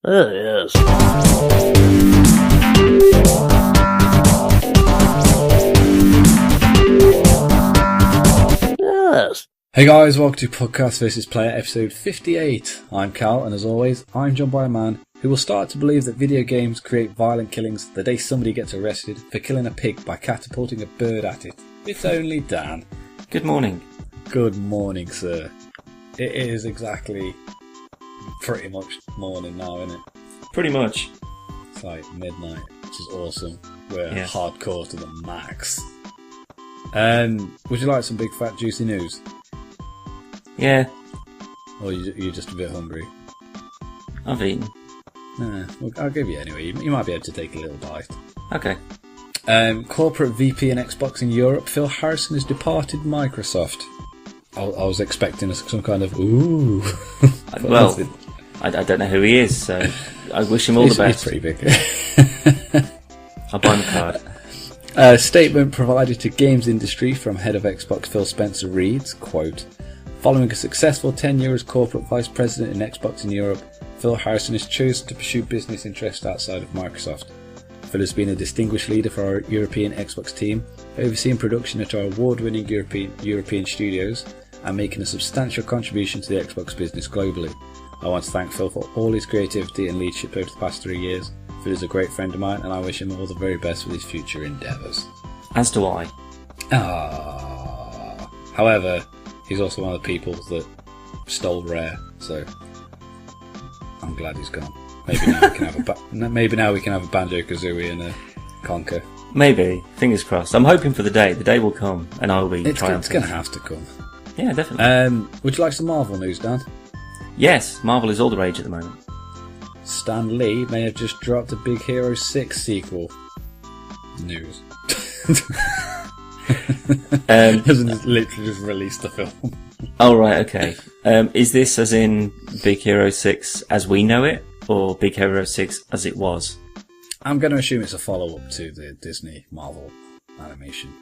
Oh, yes. Yes. Hey guys, welcome to Podcast vs. Player episode 58. I'm Cal, and as always, I'm joined by a man who will start to believe that video games create violent killings the day somebody gets arrested for killing a pig by catapulting a bird at it. It's only Dan. Good morning. Good morning, sir. It is exactly pretty much morning now, isn't it? Pretty much. It's like midnight, which is awesome. We're hardcore to the max. Would you like some big fat juicy news? Yeah. Or you're just a bit hungry? I've eaten. Well, I'll give you anyway. You might be able to take a little bite. Okay. Corporate VP and Xbox in Europe, Phil Harrison, has departed Microsoft. I was expecting some kind of ooh. Well, I don't know who he is, so I wish him all the best. He's pretty big. I'll buy him a card. A statement provided to games industry from head of Xbox Phil Spencer reads, quote, "Following a successful tenure as corporate vice president in Xbox in Europe, Phil Harrison has chosen to pursue business interests outside of Microsoft. Phil has been a distinguished leader for our European Xbox team, overseeing production at our award-winning European studios and making a substantial contribution to the Xbox business globally. I want to thank Phil for all his creativity and leadership over the past 3 years. Phil is a great friend of mine, and I wish him all the very best with his future endeavours." As do I. However, he's also one of the people that stole Rare, so I'm glad he's gone. Maybe now we can have a Banjo-Kazooie and a Conker. Maybe. Fingers crossed. I'm hoping for the day. The day will come, and I will be triumphant. It's going to have to come. Yeah, definitely. Would you like some Marvel news, Dan? Yes, Marvel is all the rage at the moment. Stan Lee may have just dropped a Big Hero 6 sequel. News. Hasn't literally just released the film. Oh, right, okay. Is this as in Big Hero 6 as we know it, or Big Hero 6 as it was? I'm going to assume it's a follow-up to the Disney Marvel animation.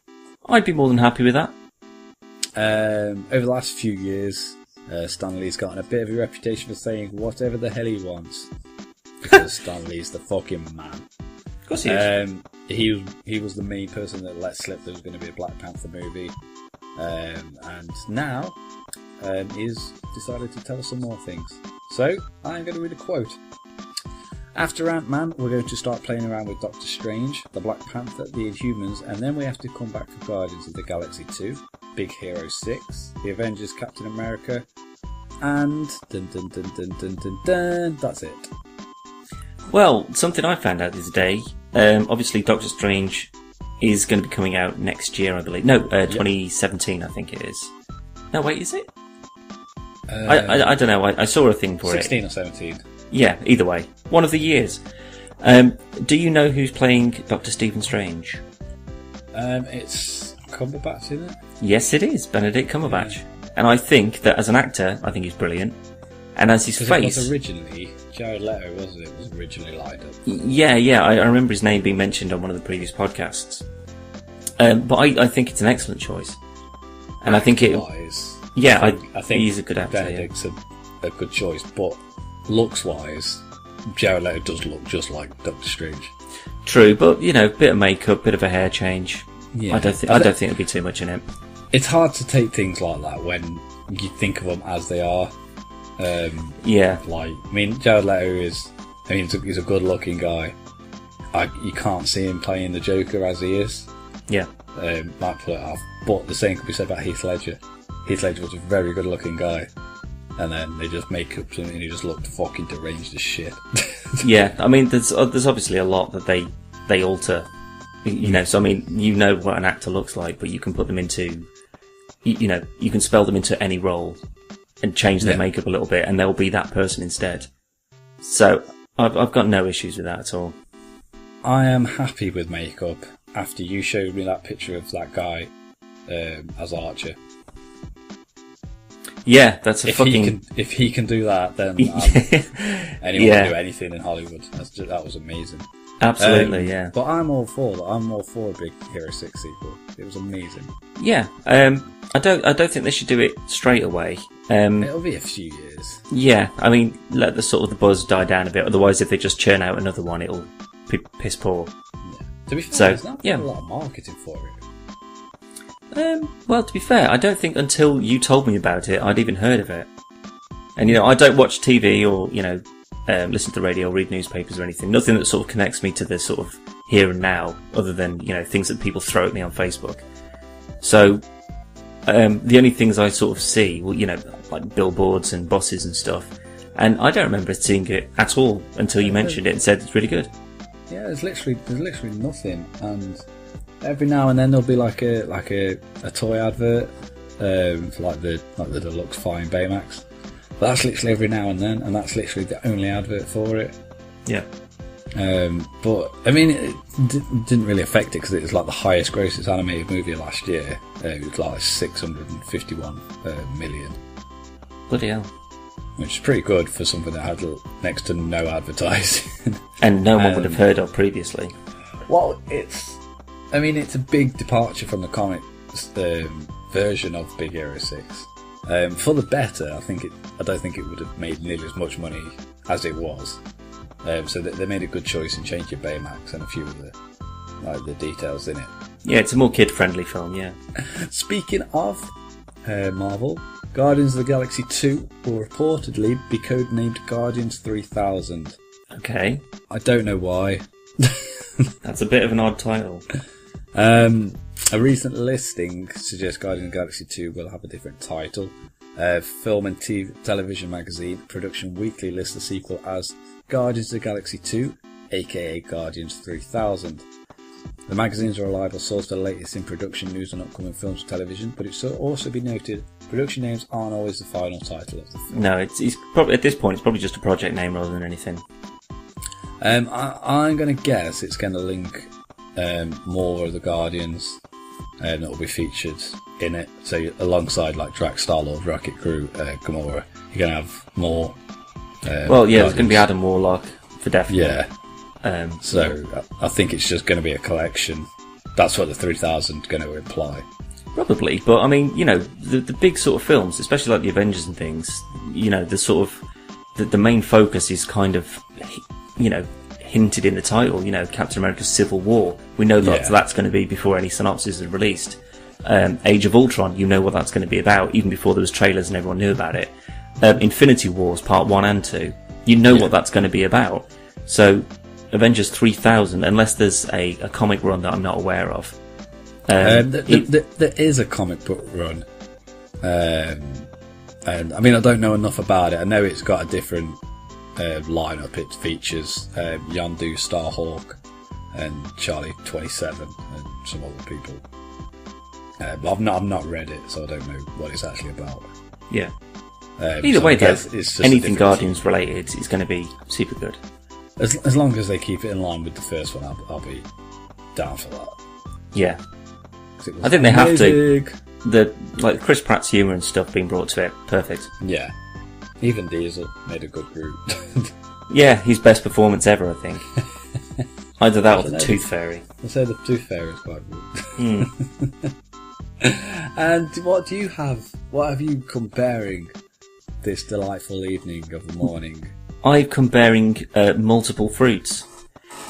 I'd be more than happy with that. Over the last few years, Stan Lee's gotten a bit of a reputation for saying whatever the hell he wants. Because Stan Lee's the fucking man. Of course he is. He was the main person that let slip there was going to be a Black Panther movie. And now he's decided to tell us some more things. So, I'm going to read a quote. "After Ant-Man, we're going to start playing around with Doctor Strange, the Black Panther, the Inhumans, and then we have to come back for Guardians of the Galaxy 2, Big Hero 6, the Avengers, Captain America, and dun dun dun dun dun dun dun. That's it." Well, something I found out the other day, obviously Doctor Strange is going to be coming out next year, I believe. No, 2017, I think it is. No, wait, is it? I don't know. I saw a thing for 16 or 17. Yeah, either way. One of the years. Do you know who's playing Dr. Stephen Strange? It's Cumberbatch, isn't it? Yes, it is. Benedict Cumberbatch. Yeah. And I think that as an actor, I think he's brilliant. And as his face... It was originally... Jared Leto, wasn't it? It was originally lined up. Yeah. I remember his name being mentioned on one of the previous podcasts. But I think it's an excellent choice. And I think it... Yeah, I think he's a good actor. Benedict's a good choice, but looks-wise, Jared Leto does look just like Doctor Strange. True, but, bit of makeup, bit of a hair change. Yeah. I don't think it'll be too much in it. It's hard to take things like that when you think of them as they are. Jared Leto he's a good-looking guy. You can't see him playing the Joker as he is. Yeah. Might pull it off. But the same could be said about Heath Ledger. Heath Ledger was a very good-looking guy. And then they just make up something and he just looked fucking deranged as shit. Yeah, there's obviously a lot that they alter. So what an actor looks like, but you can put them into... you can spell them into any role and change their makeup a little bit, and they'll be that person instead. So I've got no issues with that at all. I am happy with makeup after you showed me that picture of that guy as Archer. Yeah, that's a if he can do that, then anyone can do anything in Hollywood. That was amazing. Absolutely, yeah. But I'm all for that. I'm all for a Big Hero 6 sequel. It was amazing. Yeah. I don't think they should do it straight away. It'll be a few years. Yeah, I mean, let the buzz die down a bit. Otherwise, if they just churn out another one, it'll be piss poor. Yeah. To be fair, there's not a lot of marketing for it. Well, to be fair, I don't think until you told me about it, I'd even heard of it. And I don't watch TV or listen to the radio or read newspapers or anything. Nothing that sort of connects me to the sort of here and now, other than things that people throw at me on Facebook. So the only things I sort of see, like billboards and buses and stuff, and I don't remember seeing it at all until you mentioned it and said it's really good. Yeah, there's literally nothing, and every now and then there'll be like a toy advert for like the deluxe flying Baymax. But that's literally every now and then, and that's literally the only advert for it. Yeah. But I mean, it didn't really affect it because it was like the highest grossing animated movie last year. It was like 651 million. Bloody hell. Which is pretty good for something that had next to no advertising. And no one would have heard of previously. Well, it's a big departure from the comic version of Big Hero 6. For the better, I don't think it would have made nearly as much money as it was. So they made a good choice in changing Baymax and a few of the details in it. Yeah, it's a more kid-friendly film, yeah. Speaking of Marvel, Guardians of the Galaxy 2 will reportedly be codenamed Guardians 3000. Okay. I don't know why. That's a bit of an odd title. A recent listing suggests Guardians of the Galaxy 2 will have a different title. Film and Television Magazine Production Weekly lists the sequel as Guardians of the Galaxy 2, aka Guardians 3000. The magazine is a reliable source for the latest in production news on upcoming films and television, but it should also be noted production names aren't always the final title of the film. No, it's probably at this point it's probably just a project name rather than anything. I'm going to guess it's going to link more of the Guardians that will be featured in it. So alongside like Drax, Star-Lord, Rocket Crew, Gamora, you're going to have more. There's Guardians. going to be Adam Warlock for definite. Yeah. So I think it's just going to be a collection. That's what the 3000 is going to imply. Probably, but I mean, the big sort of films, especially like the Avengers and things, the sort of the main focus is kind of, hinted in the title. Captain America's Civil War. We know that that's going to be before any synopsis are released. Age of Ultron, you know what that's going to be about, even before there was trailers and everyone knew about it. Infinity Wars Part 1 and 2, you know what that's going to be about. So Avengers 3000, unless there's a comic run that I'm not aware of. There is a comic book run, and I mean I don't know enough about it. I know it's got a different lineup. It features Yondu, Starhawk, and Charlie 27, and some other people. But I've not read it, so I don't know what it's actually about. Yeah. Either way, though, it's anything Guardians related is going to be super good. As long as they keep it in line with the first one, I'll be down for that. Yeah. I think they have to. Like Chris Pratt's humour and stuff being brought to it, perfect. Yeah. Even Diesel made a good group. Yeah, his best performance ever, I think. Either that or the Tooth Fairy. I say the Tooth Fairy is quite good. And what do you have? What have you comparing this delightful evening of the morning? I'm comparing multiple fruits.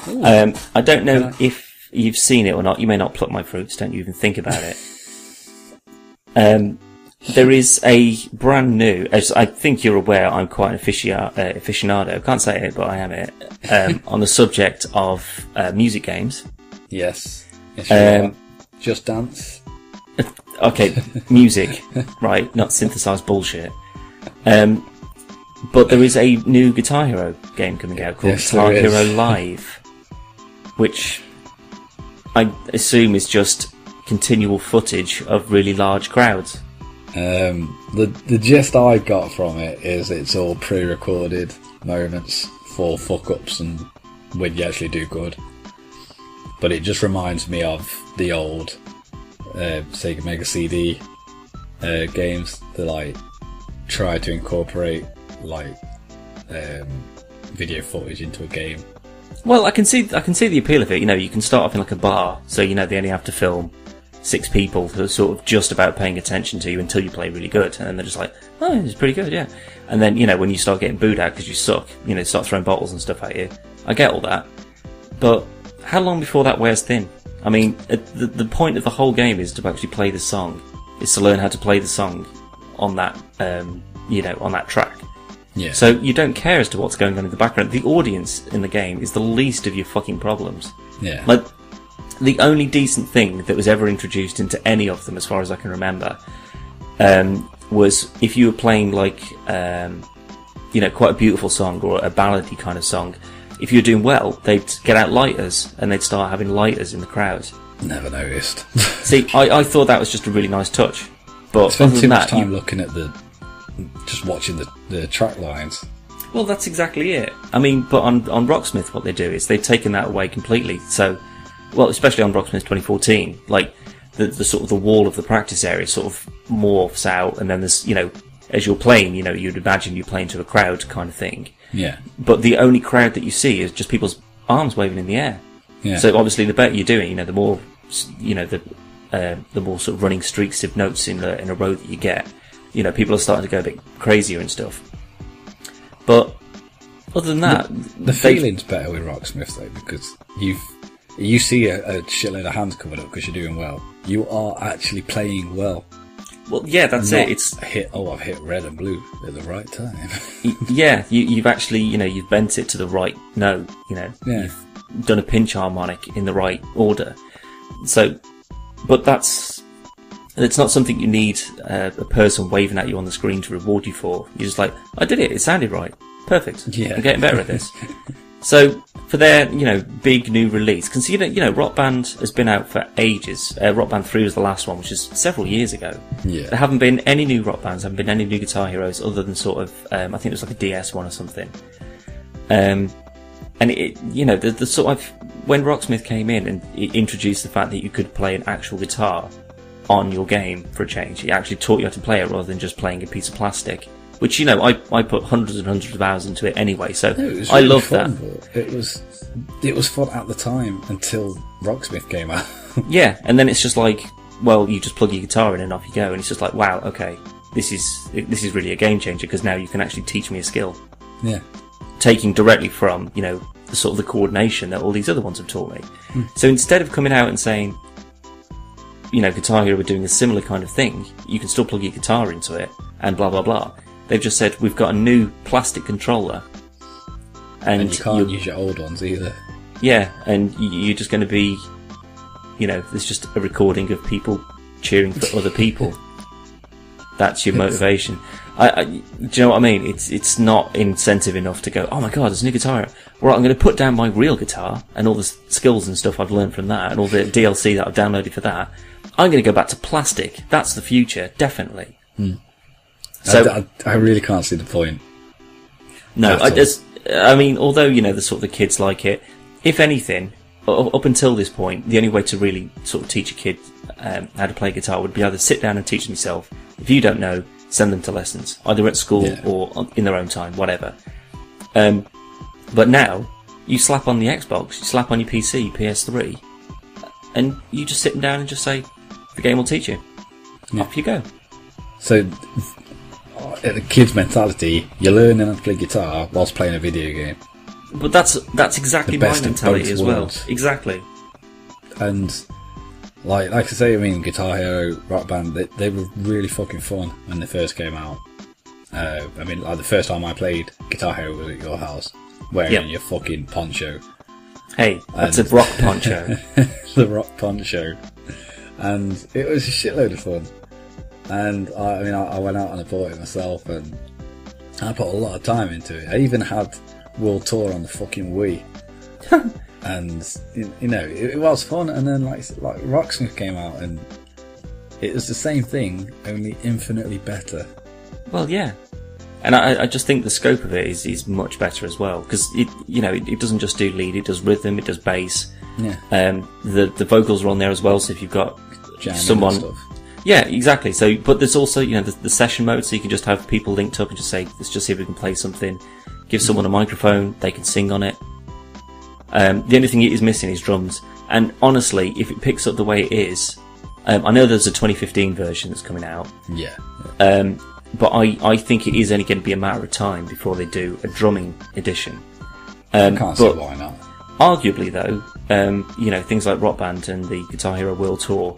I don't know if you've seen it or not. You may not pluck my fruits. Don't you even think about it. There is a brand new, as I think you're aware, I'm quite an aficionado. I can't say it, but I am it. On the subject of music games. Yes. Yes, you are. Just Dance. Okay, music, right? Not synthesized bullshit. But there is a new Guitar Hero game coming out called Guitar Hero Live, which I assume is just continual footage of really large crowds. The gist I got from it is it's all pre-recorded moments for fuck-ups and when you actually do good. But it just reminds me of the old Sega Mega CD games. They're like try to incorporate like video footage into a game. Well, I can see the appeal of it. You know, you can start off in like a bar, so you know they only have to film 6 people who are sort of just about paying attention to you until you play really good, and then they're just like, oh, it's pretty good, yeah. And then, you know, when you start getting booed at because you suck, you know, start throwing bottles and stuff at you. I get all that, but how long before that wears thin? I mean, the point of the whole game is to actually play the song, is to learn how to play the song on that, you know, on that track. Yeah. So you don't care as to what's going on in the background. The audience in the game is the least of your fucking problems. Yeah. Like, the only decent thing that was ever introduced into any of them, as far as I can remember, was if you were playing like, you know, quite a beautiful song or a ballady kind of song. If you were doing well, they'd get out lighters and they'd start having lighters in the crowd. Never noticed. See, I thought that was just a really nice touch. But I spent other too than much that, time looking at just watching the track lines. well, that's exactly it. I mean, but on Rocksmith, what they do is they've taken that away completely. So, well, especially on Rocksmith 2014, like the sort of the wall of the practice area sort of morphs out, and then there's, you know, as you're playing, you know, you'd imagine you're playing to a crowd kind of thing. Yeah. But the only crowd that you see is just people's arms waving in the air. Yeah. So obviously, the better you're doing, you know, the more, you know, the more sort of running streaks of notes in a row that you get. You know, people are starting to go a bit crazier and stuff. But other than that, the feeling's better with Rocksmith though, because you see a shitload of hands coming up because you're doing well. You are actually playing well. Well, yeah, that's it. It's I've hit red and blue at the right time. yeah, you've actually, you know, you've bent it to the right note. You know, Yeah. you've done a pinch harmonic in the right order. So, but it's not something you need a person waving at you on the screen to reward you for. You're just like, I did it. It sounded right. Perfect. Yeah. I'm getting better at this. So, for their, you know, big new release, consider, you know, Rock Band has been out for ages. Rock Band 3 was the last one, which is several years ago. Yeah. There haven't been any new Rock Bands, haven't been any new Guitar Heroes, other than sort of, I think it was like a DS one or something. And it, you know, the sort of, when Rocksmith came in and it introduced the fact that you could play an actual guitar on your game for a change, it actually taught you how to play it rather than just playing a piece of plastic. Which, you know, I put hundreds and hundreds of hours into it anyway, so I love that. It was fun at the time until Rocksmith came out. Yeah, and then it's just like, well, you just plug your guitar in and off you go, and it's just like, wow, okay, this is really a game changer because now you can actually teach me a skill. Yeah. Taking directly from, you know, the sort of the coordination that all these other ones have taught me. So instead of coming out and saying, you know, Guitar Hero were doing a similar kind of thing, you can still plug your guitar into it and blah blah blah. They've just said, we've got a new plastic controller. And you can't use your old ones either. Yeah, and you're just going to be, you know, there's just a recording of people cheering for other people. That's your motivation. Do you know what I mean? It's not incentive enough to go, oh my god, there's a new guitar. Right, I'm going to put down my real guitar and all the skills and stuff I've learned from that and all the DLC that I've downloaded for that. I'm going to go back to plastic. That's the future, definitely. So I really can't see the point. No, I mean, although, you know, the sort of the kids like it, if anything, up until this point, the only way to really sort of teach a kid how to play guitar would be either sit down and teach them yourself. If you don't know, send them to lessons, either at school or in their own time, whatever. But now, you slap on the Xbox, you slap on your PC, PS3, and you just sit them down and just say, the game will teach you. Yeah. Off you go. So, the kid's mentality, you're learning how to play guitar whilst playing a video game. But that's exactly my mentality as well. Exactly. And like I say, I mean, Guitar Hero, Rock Band, they were really fucking fun when they first came out. I mean, like the first time I played Guitar Hero was at your house, wearing your fucking poncho. Hey, that's a rock poncho. The rock poncho. And it was a shitload of fun. And I went out and I bought it myself, and I put a lot of time into it. I even had World Tour on the fucking Wii. And you know, it was fun. And then like Rocksmith came out, and it was the same thing, only infinitely better. Well, yeah, and I just think the scope of it is much better as well, because it doesn't just do lead, it does rhythm, it does bass. Yeah. The vocals are on there as well. So if you've got Jamming someone, and stuff. Yeah, exactly. So, but there's also, the session mode, so you can just have people linked up and just say, let's just see if we can play something. Give someone a microphone, they can sing on it. The only thing it is missing is drums. And honestly, if it picks up the way it is, I know there's a 2015 version that's coming out. Yeah. But I think it is only going to be a matter of time before they do a drumming edition. I can't see why not. Arguably, though, things like Rock Band and the Guitar Hero World Tour,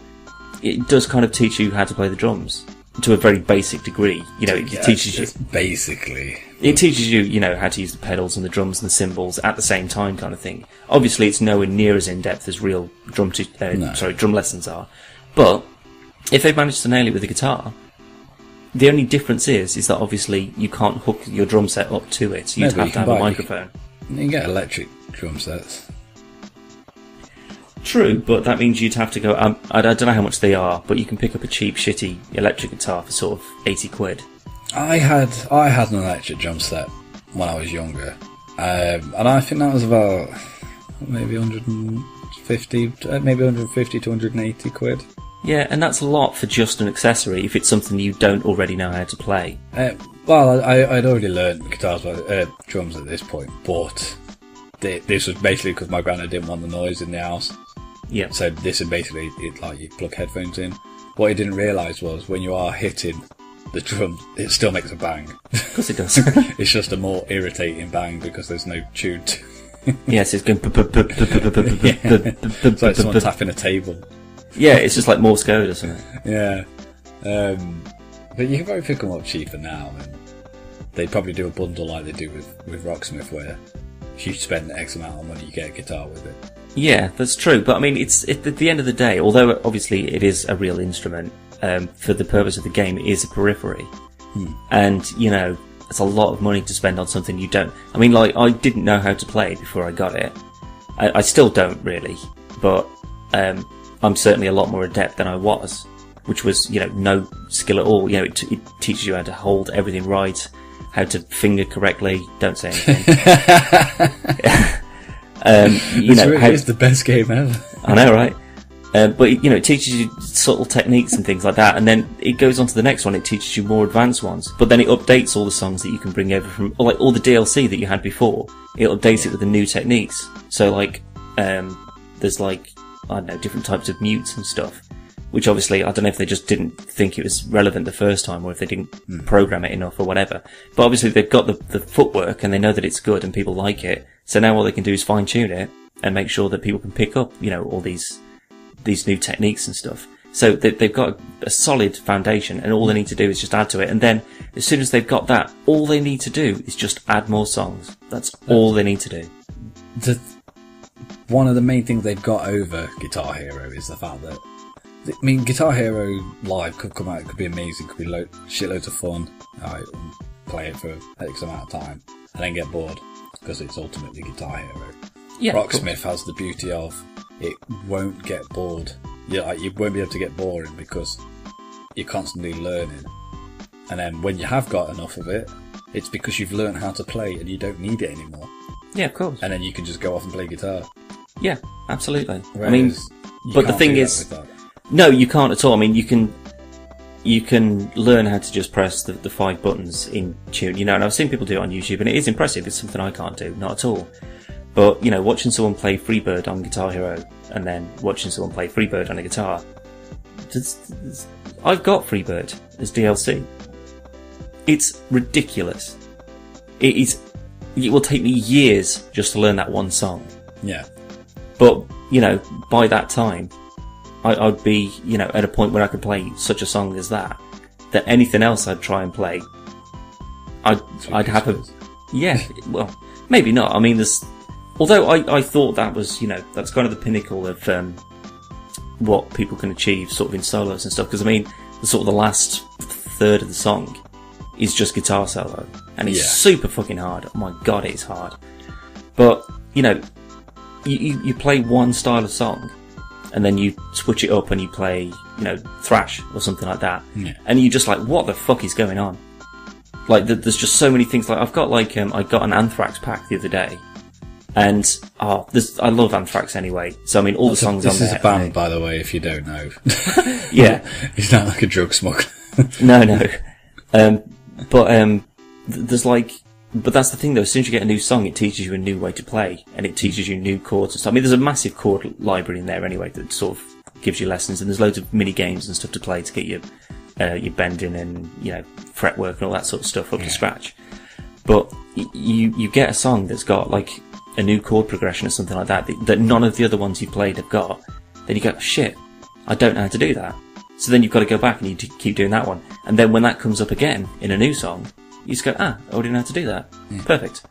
it does kind of teach you how to play the drums to a very basic degree. It teaches you basically. It teaches you, how to use the pedals and the drums and the cymbals at the same time, kind of thing. Obviously, it's nowhere near as in depth as real drum lessons are. But if they've managed to nail it with the guitar, the only difference is that obviously you can't hook your drum set up to it. So you'd have to have a microphone. You can get electric drum sets. True, but that means you'd have to go. I don't know how much they are, but you can pick up a cheap, shitty electric guitar for sort of 80 quid. I had an electric drum set when I was younger, and I think that was about maybe 150 to 180 quid. Yeah, and that's a lot for just an accessory if it's something you don't already know how to play. Well, I'd already learned drums at this point, but this was basically because my granddad didn't want the noise in the house. Yeah. So this is basically it, like you plug headphones in. What he didn't realise was when you are hitting the drum, it still makes a bang. Of course it does. It's just a more irritating bang because there's no tune. Yes, it's going. It's like someone tapping a table. Yeah, it's just like Morse code or something. Yeah. But you can probably pick them up cheaper now, and they probably do a bundle like they do with Rocksmith, where if you spend X amount of money, you get a guitar with it. Yeah, that's true. But I mean, it's at the end of the day, although obviously it is a real instrument, for the purpose of the game, it is a periphery. And, it's a lot of money to spend on something you don't. I mean, like, I didn't know how to play before I got it. I still don't really, but I'm certainly a lot more adept than I was, which was, no skill at all. It teaches you how to hold everything right, how to finger correctly. Don't say anything. It's the best game ever. I know, right? But it teaches you subtle techniques and things like that, and then it goes on to the next one. It teaches you more advanced ones, but then it updates all the songs that you can bring over from, like all the DLC that you had before. It updates it with the new techniques. So like, there's like, I don't know, different types of mutes and stuff, which obviously I don't know if they just didn't think it was relevant the first time, or if they didn't program it enough or whatever. But obviously they've got the footwork and they know that it's good and people like it. So now all they can do is fine tune it and make sure that people can pick up, all these new techniques and stuff. So they've got a solid foundation, and all they need to do is just add to it. And then as soon as they've got that, all they need to do is just add more songs. That's all they need to do. One of the main things they've got over Guitar Hero is the fact that, Guitar Hero Live could come out, it could be amazing, could be shitloads of fun. Play it for X amount of time, and then get bored, because it's ultimately Guitar Hero. Yeah, Rocksmith has the beauty of, it won't get bored. You won't be able to get boring because you're constantly learning. And then when you have got enough of it, it's because you've learned how to play and you don't need it anymore. Yeah, of course. And then you can just go off and play guitar. Yeah, absolutely. Whereas but the thing is, no, you can't at all. I mean, you can learn how to just press the 5 buttons in tune, and I've seen people do it on YouTube, and it is impressive. It's something I can't do, not at all. But, watching someone play Freebird on Guitar Hero, and then watching someone play Freebird on a guitar, I've got Freebird as DLC. It's ridiculous. It will take me years just to learn that one song. Yeah. But, by that time, I'd be, at a point where I could play such a song as that anything else I'd try and play, I'd have a... Yeah, well, maybe not. I mean, although I thought that was, that's kind of the pinnacle of what people can achieve sort of in solos and stuff. Because, the last third of the song is just guitar solo. And it's super fucking hard. Oh my god, it's hard. But, you play one style of song, and then you switch it up and you play, thrash or something like that. Yeah. And you're just like, what the fuck is going on? Like, there's just so many things. Like, I've got I got an Anthrax pack the other day. And I love Anthrax anyway. So I mean, all the songs on there. This is a band, by the way, if you don't know. Yeah, he's not like a drug smuggler. No. There's like, but that's the thing though. As soon as you get a new song, it teaches you a new way to play, and it teaches you new chords and stuff. I mean, there's a massive chord library in there anyway that sort of gives you lessons, and there's loads of mini games and stuff to play to get your bending and fretwork and all that sort of stuff up to scratch. But you get a song that's got like a new chord progression or something like that none of the other ones you've played have got. Then you go, shit, I don't know how to do that. So then you've got to go back and you keep doing that one. And then when that comes up again in a new song, you just go, I already know how to do that. Yeah. Perfect.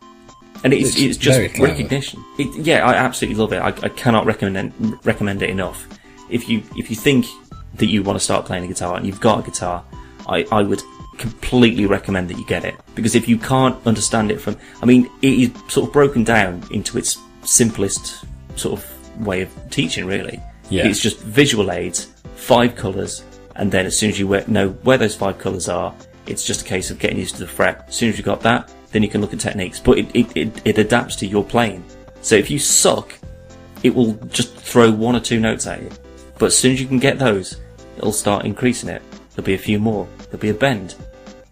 And it's just recognition. I absolutely love it. I cannot recommend it enough. If you think that you want to start playing a guitar and you've got a guitar, I would completely recommend that you get it. Because if you can't understand it it is sort of broken down into its simplest sort of way of teaching, really. Yeah. It's just visual aids, 5 colours, and then as soon as you know where those 5 colours are, it's just a case of getting used to the fret. As soon as you've got that, then you can look at techniques. But it adapts to your playing. So if you suck, it will just throw 1 or 2 notes at you. But as soon as you can get those, it'll start increasing it. There'll be a few more. There'll be a bend.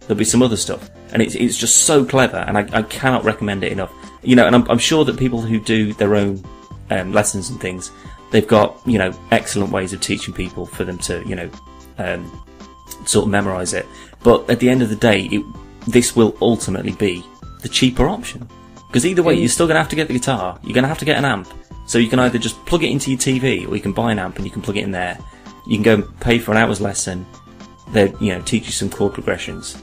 There'll be some other stuff. And it's just so clever, and I cannot recommend it enough. And I'm sure that people who do their own lessons and things, they've got, excellent ways of teaching people for them to, sort of memorise it. But at the end of the day, this will ultimately be the cheaper option. Because either way, you're still going to have to get the guitar. You're going to have to get an amp. So you can either just plug it into your TV, or you can buy an amp and you can plug it in there. You can go and pay for an hour's lesson. They'll, teach you some chord progressions.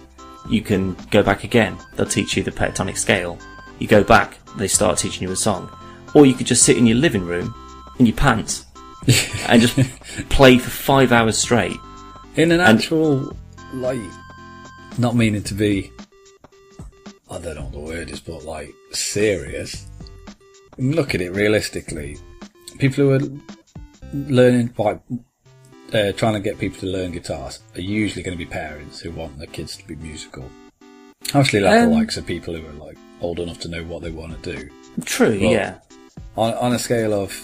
You can go back again. They'll teach you the pentatonic scale. You go back, they start teaching you a song. Or you could just sit in your living room, in your pants, and just play for 5 hours straight. In an actual, not meaning to be, I don't know what the word is, but serious. Look at it realistically. People who are learning, trying to get people to learn guitars are usually going to be parents who want their kids to be musical. Obviously, the likes of people who are old enough to know what they want to do. True, but yeah. On a scale of,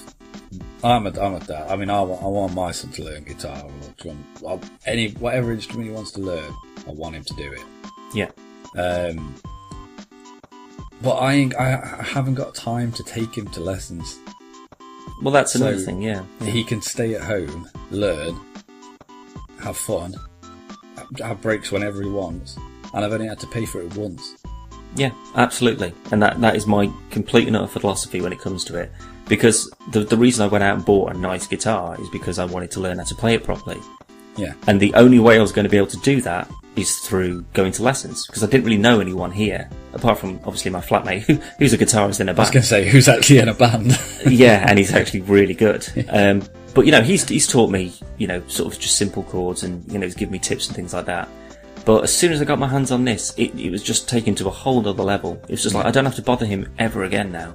I'm a dad. I mean, I want my son to learn guitar or drum, whatever instrument he wants to learn. I want him to do it. Yeah. But I haven't got time to take him to lessons. Well, that's another thing, yeah. He can stay at home, learn, have fun, have breaks whenever he wants, and I've only had to pay for it once. Yeah, absolutely. And that is my complete and utter philosophy when it comes to it. Because the reason I went out and bought a nice guitar is because I wanted to learn how to play it properly. Yeah. And the only way I was going to be able to do that is through going to lessons, because I didn't really know anyone here, apart from obviously my flatmate, who's a guitarist in a band. I was going to say, who's actually in a band. Yeah, and he's actually really good. But he's taught me, sort of just simple chords, and he's given me tips and things like that. But as soon as I got my hands on this, it was just taken to a whole other level. It was just I don't have to bother him ever again now.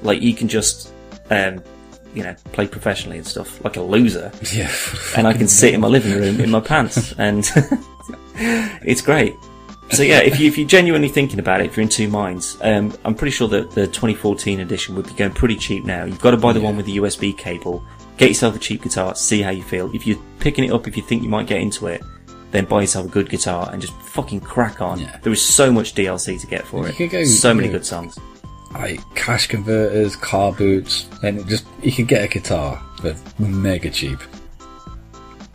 He can just play professionally and stuff like a loser. Yeah. And I can sit in my living room in my pants, and it's great. So yeah, if you're genuinely thinking about it, if you're in two minds, I'm pretty sure that the 2014 edition would be going pretty cheap now. You've got to buy the one with the USB cable. Get yourself a cheap guitar, see how you feel. If you're picking it up, if you think you might get into it, then buy yourself a good guitar and just fucking crack on. Yeah. There is so much DLC to get for it. So many good songs. Cash converters, car boots, and you can get a guitar for mega cheap.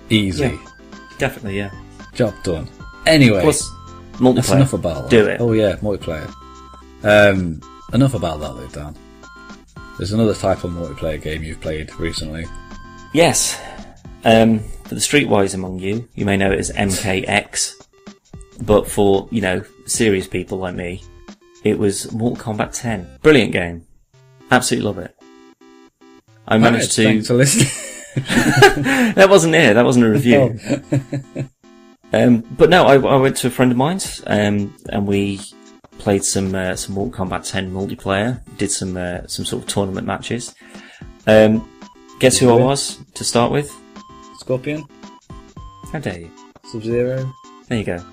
Easy. Yeah, definitely, yeah. Job done. Anyway. Plus, multiplayer. That's enough about that. Do it. Oh yeah, multiplayer. Enough about that though, Dan. There's another type of multiplayer game you've played recently. Yes. For the streetwise among you, you may know it as MKX. But for, serious people like me, it was Mortal Kombat 10. Brilliant game. Absolutely love it. I managed to... Thanks for listening. That wasn't it. That wasn't a review. But no, I went to a friend of mine's, and we played some Mortal Kombat 10 multiplayer. Did some sort of tournament matches. Guess who I was to start with? Scorpion. How dare you? Sub-Zero. There you go.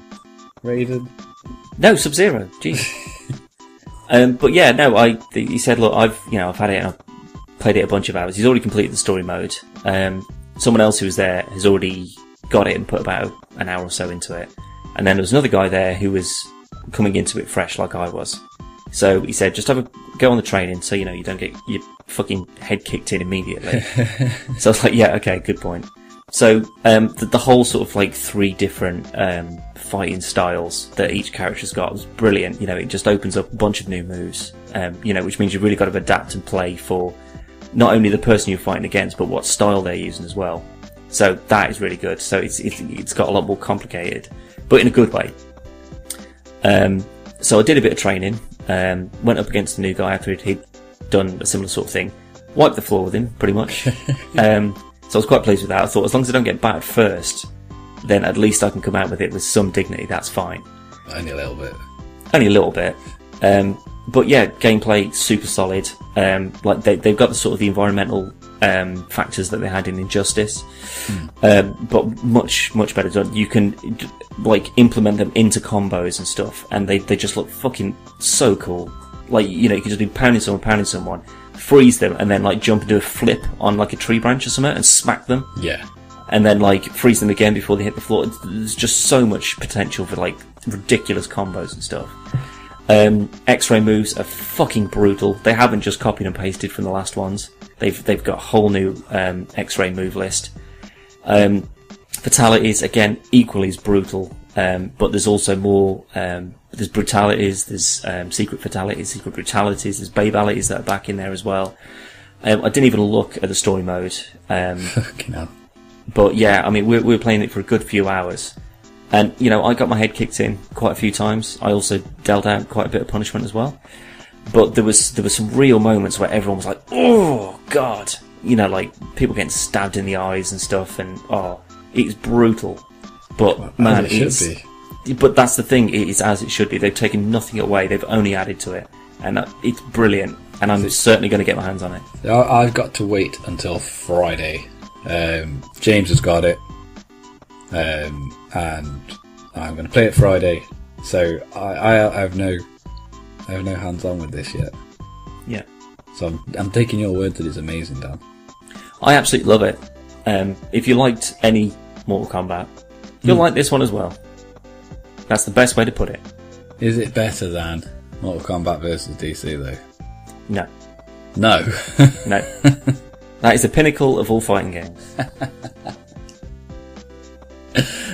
Raiden. No, Sub-Zero. Jeez. But yeah, no, he said, look, I've had it and I've played it a bunch of hours. He's already completed the story mode. Someone else who was there has already got it and put about an hour or so into it. And then there was another guy there who was coming into it fresh like I was. So he said, just go on the training so, you don't get your fucking head kicked in immediately. So I was like, yeah, okay, good point. So, the whole sort of like 3 different, fighting styles that each character's got was brilliant. It just opens up a bunch of new moves, which means you've really got to adapt and play for not only the person you're fighting against, but what style they're using as well. So that is really good. So it's got a lot more complicated, but in a good way. So I did a bit of training, went up against the new guy after he'd done a similar sort of thing, wiped the floor with him, pretty much. So I was quite pleased with that. I thought, as long as I don't get battered first, then at least I can come out with it with some dignity, that's fine. Only a little bit. Only a little bit. But yeah, gameplay, super solid. Like they've got the sort of the environmental factors that they had in Injustice, but much better done. You can like implement them into combos and stuff, and they just look fucking so cool. Like you can just be pounding someone, freeze them, and then like jump and do a flip on like a tree branch or something and smack them. Yeah. And then like freeze them again before they hit the floor. There's just so much potential for like ridiculous combos and stuff. X-ray moves are fucking brutal. They haven't just copied and pasted from the last ones. They've got a whole new X-ray move list. Fatalities, again, equally as brutal. But there's also more, there's brutalities, there's secret fatalities, secret brutalities, there's babalities that are back in there as well. I didn't even look at the story mode. Fucking hell. But yeah, I mean, we were playing it for a good few hours. And, I got my head kicked in quite a few times. I also dealt out quite a bit of punishment as well. But there was some real moments where everyone was like, oh, God. Like, people getting stabbed in the eyes and stuff, and, it's brutal. But, well, man, but that's the thing, it's as it should be. They've taken nothing away, they've only added to it. And it's brilliant, and I'm certainly going to get my hands on it. I've got to wait until Friday. James has got it. And I'm going to play it Friday, so I have no hands on with this yet. Yeah. So I'm taking your word that it's amazing, Dan. I absolutely love it. If you liked any Mortal Kombat, you'll like this one as well. That's the best way to put it. Is it better than Mortal Kombat versus DC though? No. No. No. That is the pinnacle of all fighting games.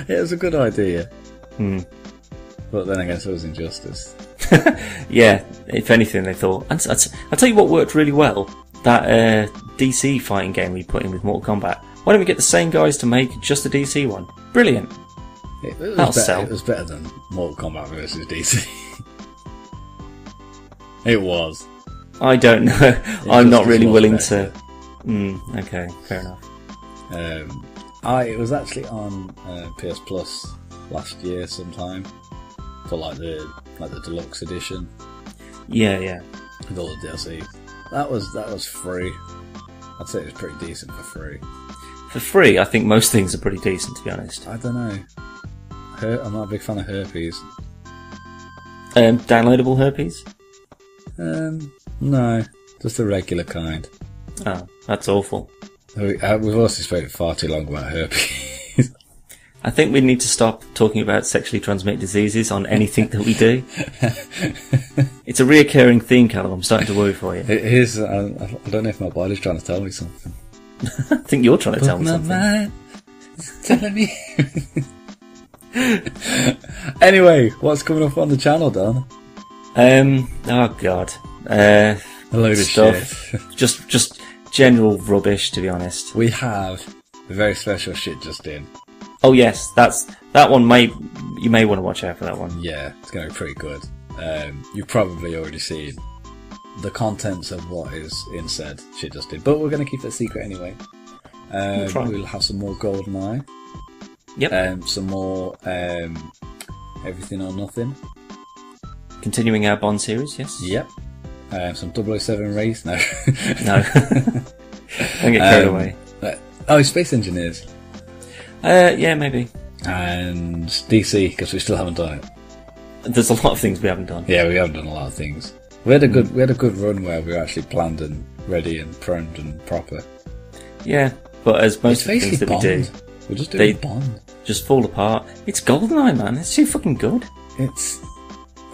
It was a good idea. But then again, so was Injustice. Yeah, if anything, they thought. I'll tell you what worked really well. That DC fighting game we put in with Mortal Kombat. Why don't we get the same guys to make just the DC one? Brilliant. That'll sell. It was better than Mortal Kombat versus DC. It was. I don't know. I'm not really willing to. Okay, fair enough. It was actually on PS Plus last year sometime for like the deluxe edition. Yeah. With all the DLC. That was free. I'd say it was pretty decent for free. For free, I think most things are pretty decent, to be honest. I don't know. I'm not a big fan of herpes. Downloadable herpes? No, just the regular kind. Oh, that's awful. We've also spoken far too long about herpes. I think we need to stop talking about sexually transmitted diseases on anything that we do. It's a reoccurring theme, Callum. I'm starting to worry for you. It is. I don't know if my body's trying to tell me something. I think you're trying to tell me something. Mind telling me. Anyway, what's coming up on the channel, Dan? Oh God. A load of stuff. shit. just general rubbish, to be honest. We have a very special shit just in. Oh yes, that one. You may want to watch out for that one. Yeah, it's going to be pretty good. You've probably already seen the contents of what is in said shit just in, but we're going to keep it secret anyway. We'll have some more GoldenEye. Yep. Some more Everything or Nothing. Continuing our Bond series, yes. Yep. Some 007 race. No. No. Don't get carried away. Space Engineers. Yeah, maybe. And DC, because we still haven't done it. There's a lot of things we haven't done. Yeah, we haven't done a lot of things. We had a good run where we were actually planned and ready and primed and proper. Yeah, but as most of the things that we do, we're just doing Bond. Just fall apart. It's GoldenEye, man. It's too fucking good.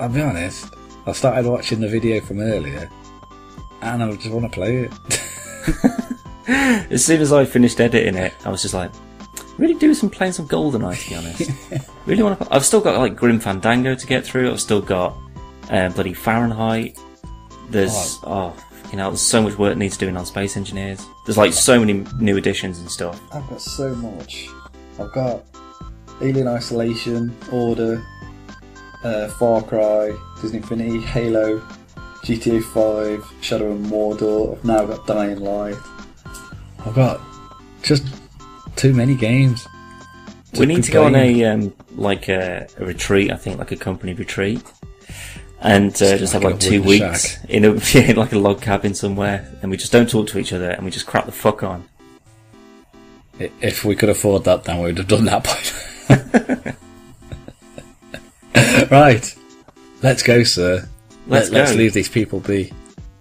I'll be honest, I started watching the video from earlier, and I just want to play it. As soon as I finished editing it, I was just like, really do some playing some GoldenEye, to be honest. Really want to. I've still got like Grim Fandango to get through. I've still got bloody Fahrenheit. There's there's so much work needs doing on Space Engineers. There's like so many new additions and stuff. I've got so much. I've got Alien Isolation, Order, Far Cry, Disney Infinity, Halo, GTA 5, Shadow of Mordor. I've now got Dying Light. I've got just too many games. We need to go on a retreat. I think like a company retreat, and just have like 2 weeks in like a log cabin somewhere, and we just don't talk to each other, and we just crap the fuck on. If we could afford that, then we would have done that by right. Let's go, sir. Let's leave these people be.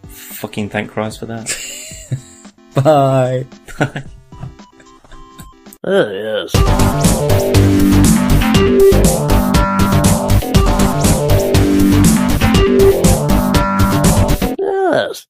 Fucking thank Christ for that. Bye. Bye. Oh, yes. Yes.